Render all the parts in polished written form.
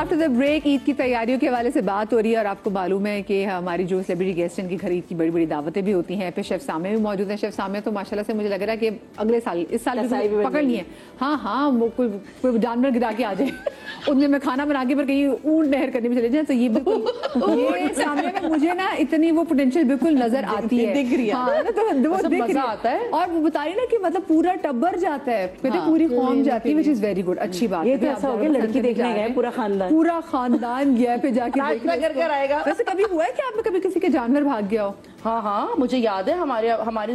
After the break Eid की तैयारियों के हवाले से बात हो रही है और आपको मालूम है कि हमारी जो सेलिब्रिटी गेस्ट हैं इनकी घर ईद की बड़ी बड़ी दावतें भी होती हैं. फिर शेफ सामे भी मौजूद हैं. शेफ सामे तो माशाल्लाह से मुझे लग रहा है कि अगले साल इस साल पकड़नी है. हाँ वो कोई जानवर गिरा के आ जाए उनमें मैं खाना बना के पर कहीं ऊंट नहर करने में चले जाए तो ये बिल्कुल ये सामने में मुझे ना इतनी वो पोटेंशियल बिल्कुल नजर आती है. दिख रही है. हाँ तो वो दिख रही आता है और वो बता रही ना कि मतलब पूरा टब्बर जाता है, पूरी कौम जाती है, विच इज वेरी गुड. अच्छी बात. ये तो ऐसा हो गया लड़की देखने गए पूरा खानदान गया पे जाके कर आएगा. वैसे कभी हुआ है कि आपने कभी किसी के जानवर भाग गया हो? हाँ मुझे याद है हमारी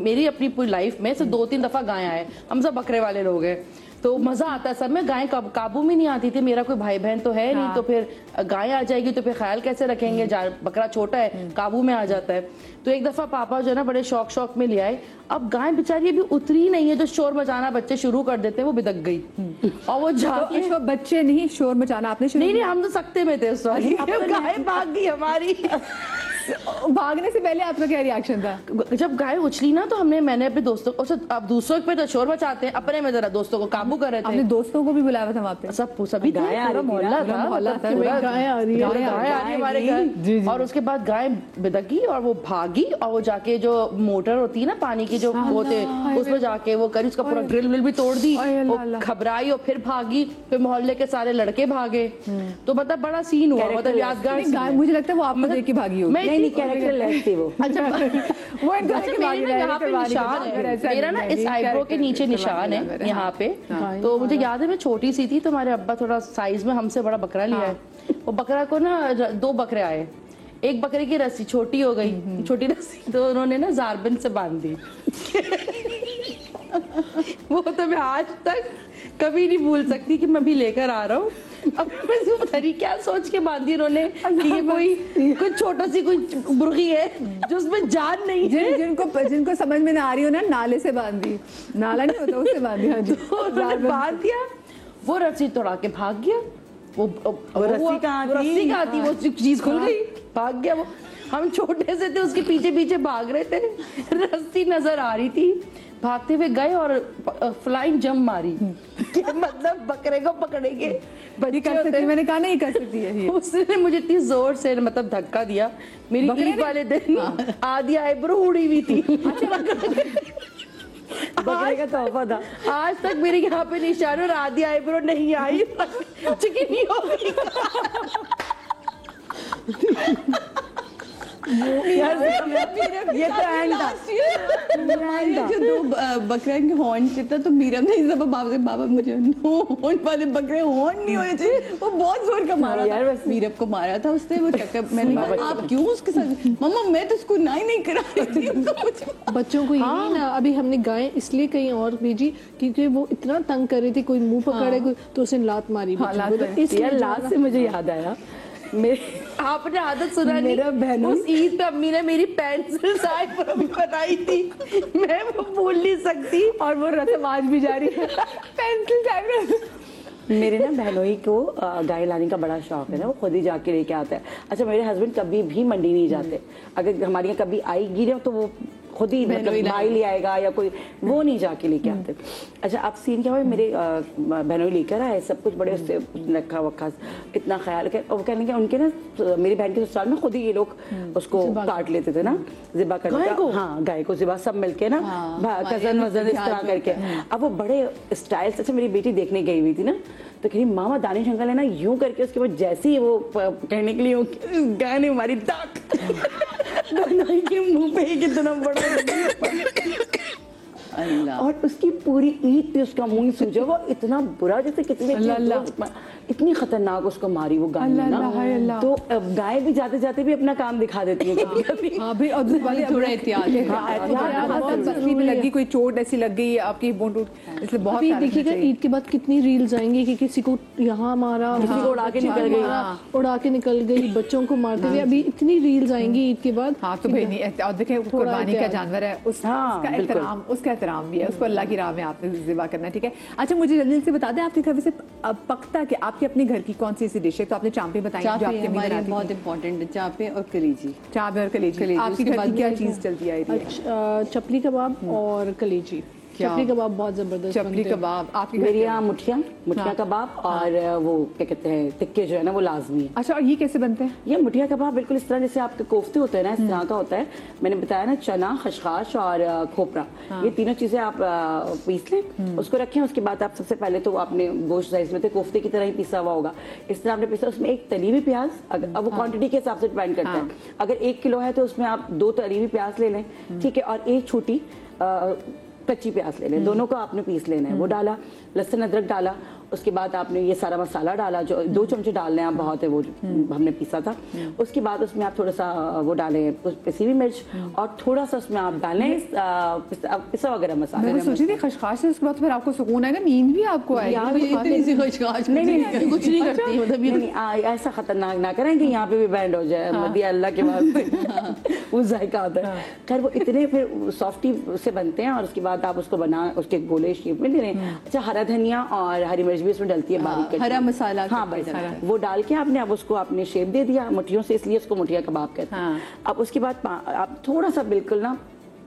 मेरी अपनी पूरी लाइफ में से 2-3 दफा गायें आए. हम सब बकरे वाले लोग हैं तो मजा आता है सब में. गायें काबू में नहीं आती थी. मेरा कोई भाई बहन तो है नहीं. तो फिर गाय आ जाएगी तो फिर ख्याल कैसे रखेंगे. बकरा छोटा है काबू में आ जाता है. तो एक दफा पापा जो है ना बड़े शौक में ले आए. अब गाय बेचारी अभी उतरी नहीं है, जो शोर मचाना बच्चे शुरू कर देते हैं वो बिदक गई और वो जाके तो बच्चे नहीं शोर मचाना आपने शुरू नहीं हम तो सकते में थे उस वक्त. गाय भाग गई हमारी. भागने से पहले आपका क्या रिएक्शन था? जब गाय उछली ना तो मैंने अपने दोस्तों को, अब दूसरों पे तो शोर मचाते हैं, अपने में जरा दोस्तों को काबू कर रहे थे. अपने दोस्तों को भी बुलाया था वहाँ पे? सभी पूरा मोहल्ला था. गाय आ रही है हमारे घर. और उसके बाद गाय बिदकी और वो भागी और वो जाके जो मोटर होती है ना पानी की जो होते उसमें जाके वो करी, उसका पूरा ग्रिल विल भी तोड़ दी. वो घबराई और फिर भागी. फिर मोहल्ले के सारे लड़के भागे. तो मतलब बड़ा सीन हुआ, मतलब यादगार. मुझे लगता है वो आपको देख के भागी होगी. नहीं कैरेक्टर लेस थी वो. अच्छा वो यहाँ पे निशान है मेरा ना, इस आईब्रो के नीचे निशान है यहाँ पे. तो मुझे याद है मैं छोटी सी थी तो हमारे अब्बा थोड़ा साइज में हमसे बड़ा बकरा लिया है. वो बकरा को ना 2 बकरे आए. एक बकरे की रस्सी छोटी हो गई, छोटी रस्सी, तो उन्होंने ना जारबन से बांध दी. वो तो मैं आज तक कभी नहीं भूल सकती कि मैं भी लेकर आ रहा हूँ. अब पता नहीं क्या सोच के बांधी उन्होंने कि ये कोई छोटा सी कोई मुर्गी है जो उसमें जान नहीं है. जिनको समझ में ना आ रही हो ना, नाले से बांधी. नाला नहीं होता उससे बांधी. हाँ जी. तो उन्होंने बांध दिया. वो रस्सी तोड़ा के भाग गया. वो रस्सी कहाँ थी, वो चीज खुल गई, भाग गया वो. हम छोटे से थे, उसके पीछे पीछे भाग रहे थे. रस्सी नजर आ रही थी. भागते हुए गए और फ्लाइंग जंप मारी. मतलब बकरे को पकड़ेंगे. मैंने कहा नहीं कर सकती है. उसने मुझे इतनी जोर से मतलब धक्का दिया. मेरी ईद वाले दिन आधी आईब्रो उड़ी हुई थी. बकरे का तोहफा था. आज तक मेरे यहाँ पे निशान और आधी आईब्रो नहीं आई. चिकनी हो गई. ये तो एंड था. जो 2 बकरे के हॉर्न था तो मीरा ने इस दफा बाबा मुझे हॉर्न वाले बकरे हॉर्न नहीं होने चाहिए. वो बहुत जोर का मारा था. मीरब को मारा था उसने. वो चक्कर मैंने कहा आप क्यों उसके साथ. मम्मा मैं तो उसको नहीं करा रही थी. बच्चों को यही ना, अभी हमने गाय इसलिए कहीं और भेजी क्योंकि वो इतना तंग कर रही थी. कोई मुंह पकड़े तो उसने लात मारी. इसलिए लात से मुझे याद आया, आपने आदत सुना नहीं. उस ईद पे अम्मी ने मेरी पेंसिल साइड बनाई थी. मैं वो भूल नहीं सकती. और वो रस्म आज भी जारी है. Pencil side. मेरे ना बहनोई को गाय लाने का बड़ा शौक है ना. वो खुद ही जाके लेके आता है. अच्छा मेरे हस्बैंड कभी भी मंडी नहीं जाते. अगर हमारे यहाँ कभी आएगी ना तो वो खुद ही मतलब भाई ले आएगा या कोई, वो नहीं जाके लेके आते. अच्छा अब सीन क्या हुआ, मेरे बहनोई लेकर आए सब कुछ, बड़े उससे रखा वखा इतना ख्याल कर. और वो कहने के उनके ना मेरी बहन के ससुराल में खुद ही ये लोग उसको काट लेते थे ना, ज़िबा करने का. हाँ गाय को ज़िबा सब मिलके ना, कजन वजन इस तरह करके. अब वो बड़े स्टाइल से. अच्छा मेरी बेटी देखने गई हुई थी ना तो कह रही मामा दानिश अंकल है ना यूं करके, उसके बाद जैसे ही वो कहने के लिए गाय ने हमारी दाक के मुंह पे कितना बड़ा और उसकी पूरी ईद पे उसका मुंह सूजा हुआ. इतना बुरा जैसे कितने इतनी खतरनाक उसको मारी वो गाय ने ना. तो गाय भी जाते जाते भी अपना काम दिखा देती है कभी. हाँ भाई. और वाले थोड़ा एहतियात लगी, कोई चोट ऐसी लग गई आपकी बोन टूट, इसलिए बहुत. देखिएगा ईद के बाद कितनी रील्स आएंगी कि किसी को यहाँ मारा, किसी को उड़ा के निकल गई, उड़ा के निकल गई, बच्चों को मारते हुए. अभी इतनी रील्स आएंगी ईद के बाद. हाँ तो भाई नहीं. और देखें कुर्बानी का जानवर है, उसका एहतराम भी है. उसको अल्लाह की राह में आपने ज़िबा करना है. ठीक है. अच्छा मुझे जल्दी से बता दें आपके घर से पकता के आपके अपने घर की कौन सी ऐसी डिश है? तो आपने चांपे बताई जो आपके हमारे बहुत इंपॉर्टेंट है. चांपे और कलेजी. चांपे और कलेजी. आपके घर की क्या चीज चलती है? चपली कबाब और कलेजी. चपली कबाब बहुत जबरदस्त चपली कबाब आपके घर मेरे के- यहाँ मुठिया कबाब और वो क्या कहते हैं टिक्के जो है ना वो लाजमी है। अच्छा, और ये कैसे बनते हैं? ये मुठिया कबाब बिल्कुल इस तरह जैसे आपके कोफ्ते होते हैं ना, इस तरह का होता है। मैंने बताया ना, चना, खशखाश और खोपरा, ये तीनों चीजें आप पीस लें, उसको रखें। उसके बाद आप सबसे पहले तो आपने गोश्त साइज में थे कोफ्ते की तरह ही पीसा हुआ होगा, इस तरह आपने पीसा। उसमें एक तली हुई प्याज, अब वो क्वांटिटी के हिसाब से डिपेंड करता है। अगर 1 किलो है तो उसमें आप 2 तली हुई प्याज ले लें, ठीक है, और एक छोटी कच्ची प्याज ले लें, दोनों को आपने पीस लेना है। वो डाला, लहसुन अदरक डाला, उसके बाद आपने ये सारा मसाला डाला, जो 2 चमचे डालने हैं आप, बहुत है वो हमने पीसा था। उसके बाद उसमें आप थोड़ा सा वो डालें पिसी हुई मिर्च, और थोड़ा सा उसमें आप डालें पिसा हुआ गरम मसाला। मैं सोची थी खशखाश से उसके बाद फिर आपको सुकून आएगा, नींद भी आपको आएगी। इतनी सी खुशखाश नहीं कुछ नहीं करती, मतलब ये ऐसा खतरनाक ना करें कि यहाँ पे भी बैंड हो जाए, मदिया अल्लाह के वास्ते वो जायका आता है। खैर वो इतने फिर सॉफ्टी से बनते हैं, और उसके बाद आप उसको बना उसके गोले शेप में ले लें। अच्छा, हरा धनिया और हरी मिर्च भी इसमें डलती है बारीक कटी। हरा मसाला हाँ बस, वो डाल के आपने अब उसको आपने शेप दे दिया मुठियों से, इसलिए उसको मुठिया कबाब कहते हैं। अब उसके बाद आप थोड़ा सा बिल्कुल ना,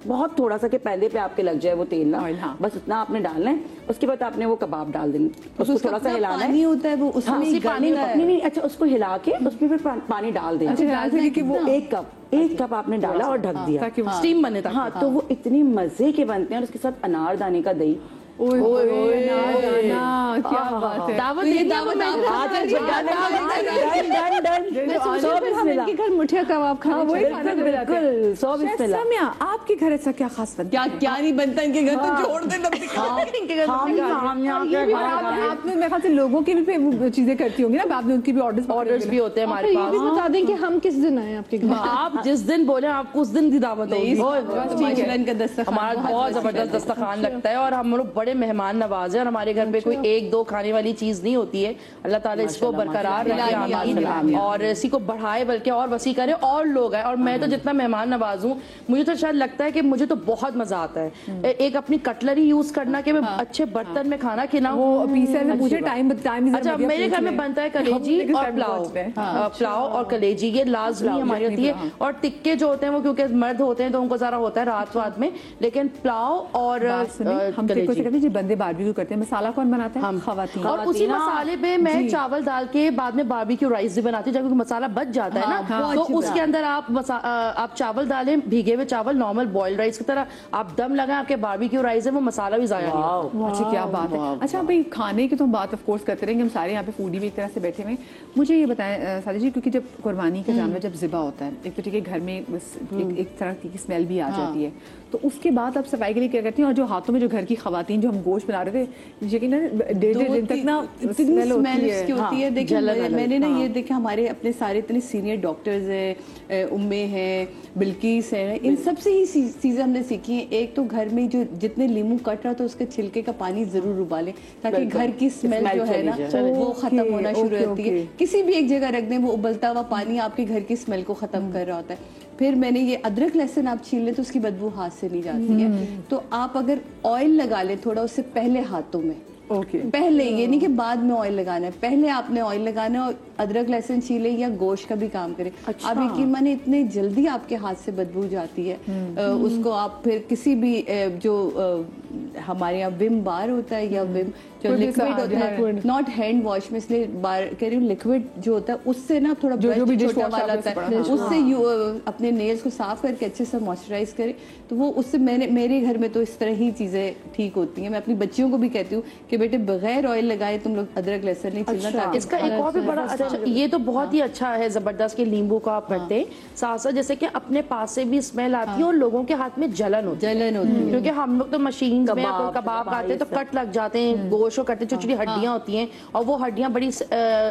बहुत थोड़ा सा कि पैदे पे आपके लग जाए वो तेल ना, बस उतना आपने डालना है। उसके बाद आपने वो कबाब डाल देना, उसको थोड़ा सा हिलाना है। पानी होता है वो उसमें पानी नहीं, अच्छा उसको हिला के उसमें फिर पानी डाल देना। अच्छा, कि वो 1 कप आपने डाला और ढक दिया ताकि वो स्टीम बने तक। हाँ, तो वो इतने मजे के बनते हैं। और उसके साथ अनारदाने का दही, ओए क्या बात है। दावत दे दिया वो मैं के घर मुठिया कबाब खाना वही चाहिए। खाना मिल जाता है। बिल्कुल 100 शेफ बिस्मिल्लाह। सामिया, आपके घर ऐसा क्या खास बनता है? क्या नहीं बनता इनके घर, तो छोड़ दे तब इनके घर। आपने मेरे ख्याल से लोगों की भी वो चीजें करती होंगी ना, आपने उनकी भी ऑर्डर्स भी होते हैं हमारे ये भी पास। बता दें कि हम किस दिन आए आपके घर। आप जिस दिन बोले आपको उस दिन की दावत होगी। इनका दस्तरखान हमारा बहुत जबरदस्त दस्तरखान लगता है, और हम लोग बड़े मेहमान नवाज हैं, और हमारे घर पे कोई 1-2 खाने वाली चीज नहीं होती है। अल्लाह ताला इसको बरकरार रखे आमीन, और इसी को बढ़ाए बल्कि और वसी करे, और लोग आए। और मैं तो जितना मेहमान नवाज हूँ, मुझे तो शायद लगता है कि मुझे तो बहुत मजा आता है एक अपनी कटलरी यूज करना, कि मैं अच्छे बर्तन में खाना खिलाऊं। वो पीसा से पूछे टाइम अच्छा, मेरे घर में बनता है कलेजी और पुलाव और कलेजी, ये लाजमी हमारी होती है। और टिक्के जो होते हैं वो क्योंकि मर्द होते हैं तो उनको जरा होता है रात में, लेकिन पुलाव और हम जी बंदे बारबेक्यू करते हैं, मसाला कौन बनाता है? खवातीन। और उसी मसाले पे मैं चावल डाल के बाद में बारबेक्यू राइस भी बनाती हूँ, जब मसाला बच जाता है ना, तो उसके अंदर आप चावल डालें, भीगे हुए चावल, नॉर्मल बॉइल्ड राइस की तरह आप दम लगाएं, आपके बारबेक्यू राइस है वो मसाला भी जाया नहीं होता। अच्छा, क्या बात है। अच्छा भाई, खाने की तो हम बात ऑफ कोर्स करते रहेंगे, हम सारे यहाँ पे फूडी भी एक तरह से बैठे हुए। मुझे ये बताएं सादी जी, क्योंकि जब कुर्बानी का जानवर जब ज़िबा होता है, एक तो ठीक है घर में एक तरह की स्मेल भी आ जाती है, तो उसके बाद आप सफाई के लिए क्या करती हैं? और जो हाथों में जो घर की खवातीन जो हम गोश्त बना रहे थे, यकीन 1.5 दिन तक ना स्मेल होती है। देखिए मैंने ना ये देखा, हमारे अपने सारे इतने सीनियर डॉक्टर्स हैं, उम्मे हैं, बिल्किस है, इन सबसे ही चीजें हमने सीखी हैं। एक तो घर में जो जितने लीमू कट रहा, तो उसके छिलके का पानी जरूर उबालें, ताकि घर की स्मेल जो है ना वो खत्म होना शुरू होती है। किसी भी एक जगह रख दें, वो उबलता हुआ पानी आपके घर की स्मेल को खत्म कर रहा होता है। फिर मैंने ये अदरक लहसुन आप छील लें तो उसकी बदबू हाथ से नहीं जाती है, तो आप अगर ऑयल लगा लें थोड़ा उससे पहले हाथों में, पहले, ये नहीं कि बाद में ऑयल लगाना है, पहले आपने ऑयल लगाना है, और अदरक लहसुन छीले या गोश्त का भी काम करें। अच्छा। आप यकीन माने इतने जल्दी आपके हाथ से बदबू जाती है। उसको आप फिर किसी भी जो हमारे यहाँ विम बार होता है या विम जो लिक्विड होता है, नॉट हैंड वॉश में, इसलिए बार कह रही हूँ, लिक्विड जो होता है उससे ना थोड़ा छोटा वाला होता है, उससे अपने नेल्स को साफ करके अच्छे से मॉइस्चराइज करें, तो वो उससे मेरे घर में तो इस तरह ही चीजें ठीक होती हैं। मैं अपनी बच्चियों को भी कहती हूँ कि बेटे बगैर ऑयल लगाए तुम लोग अदरक लहसुन नहीं छीलना। ताकि इसका एक और भी बड़ा अच्छा, ये तो बहुत ही अच्छा है जबरदस्त, के नींबू का आप करते हैं साथ साथ, जैसे कि अपने पास से भी स्मेल आती है और लोगों के हाथ में जलन होती है, क्योंकि हम लोग तो मशीन में कबाब खाते हैं तो कट लग जाते हैं, गोश्त कटते हैं, छोटी छोटी हड्डियां होती हैं, और वो हड्डियां बड़ी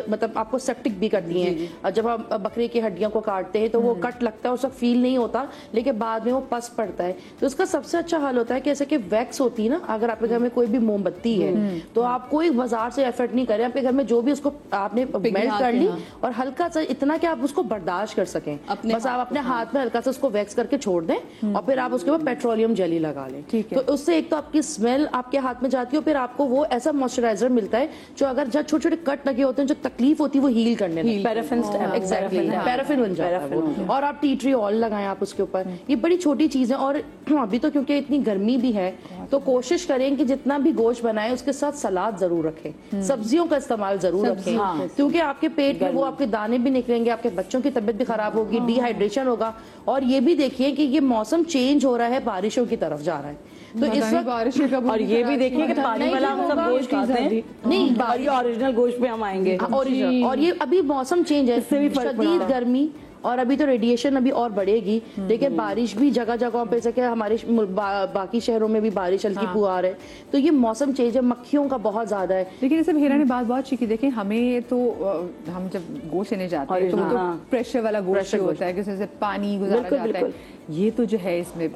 मतलब आपको सेप्टिक भी करती हैं। जब हम बकरे की हड्डियों को काटते हैं तो वो कट लगता है, उस वक्त फील नहीं होता, लेकिन बाद में वो पस पड़ता है। तो उसका सबसे अच्छा हल होता है कि जैसे कि वैक्स होती है ना, अगर आपके घर में कोई भी मोमबत्ती है तो आप कोई बाजार से एफर्ट नहीं करें, आपके घर में जो भी उसको आपने मेल्ट कर ली, और हल्का सा इतना कि आप उसको बर्दाश्त कर सकें, बस आप अपने हाथ में हल्का सा उसको वैक्स करके छोड़ दें, और फिर आप उसके बाद पेट्रोलियम जेली लगा लें। तो उससे एक तो आपकी स्मेल आपके हाथ में जाती है, फिर आपको वो ऐसा मॉइस्चराइजर मिलता है जो अगर जब छोटे छोटे कट लगे होते हैं, जो तकलीफ होती है वो हील करने लगती है। पैराफिन बन जाता है वो, और आप टी ट्री ऑयल लगाएं आप उसके ऊपर, ये बड़ी छोटी चीज है। और अभी तो क्योंकि इतनी गर्मी भी है तो कोशिश करें कि जितना भी गोश्त बनाए उसके साथ सलाद जरूर रखें, सब्जियों का इस्तेमाल जरूर रखें, क्योंकि आपके पेट में वो आपके दाने भी निकलेंगे, आपके बच्चों की तबीयत भी खराब होगी, डिहाइड्रेशन होगा। और ये भी देखिए कि ये मौसम चेंज हो रहा है, बारिशों की तरफ जा रहा है, तो इस वक्त बारिश और ये भी देखिए कि पानी वाला हम सब गोश्त खाते हैं नहीं, और ये ओरिजिनल गोश्त पे हम आएंगे। ओरिजिनल। और ये अभी मौसम चेंज है, इससे भी फर्क पड़ शदीद रहा है। गर्मी, और अभी तो रेडिएशन अभी और बढ़ेगी, लेकिन बारिश भी जगह जगह पे जैसे हमारे बाकी शहरों में भी बारिश हल्की फुहार है, तो ये मौसम चेंज है, मक्खियों का बहुत ज्यादा है। लेकिन जैसे हेरा ने बात बहुत अच्छी की, देखें हमें तो हम जब गोश्त लेने जाते हैं तो वो तो प्रेशर वाला गोश्त होता है कि उसमें से पानी गुजारा जाता है, ये तो जो है इसमें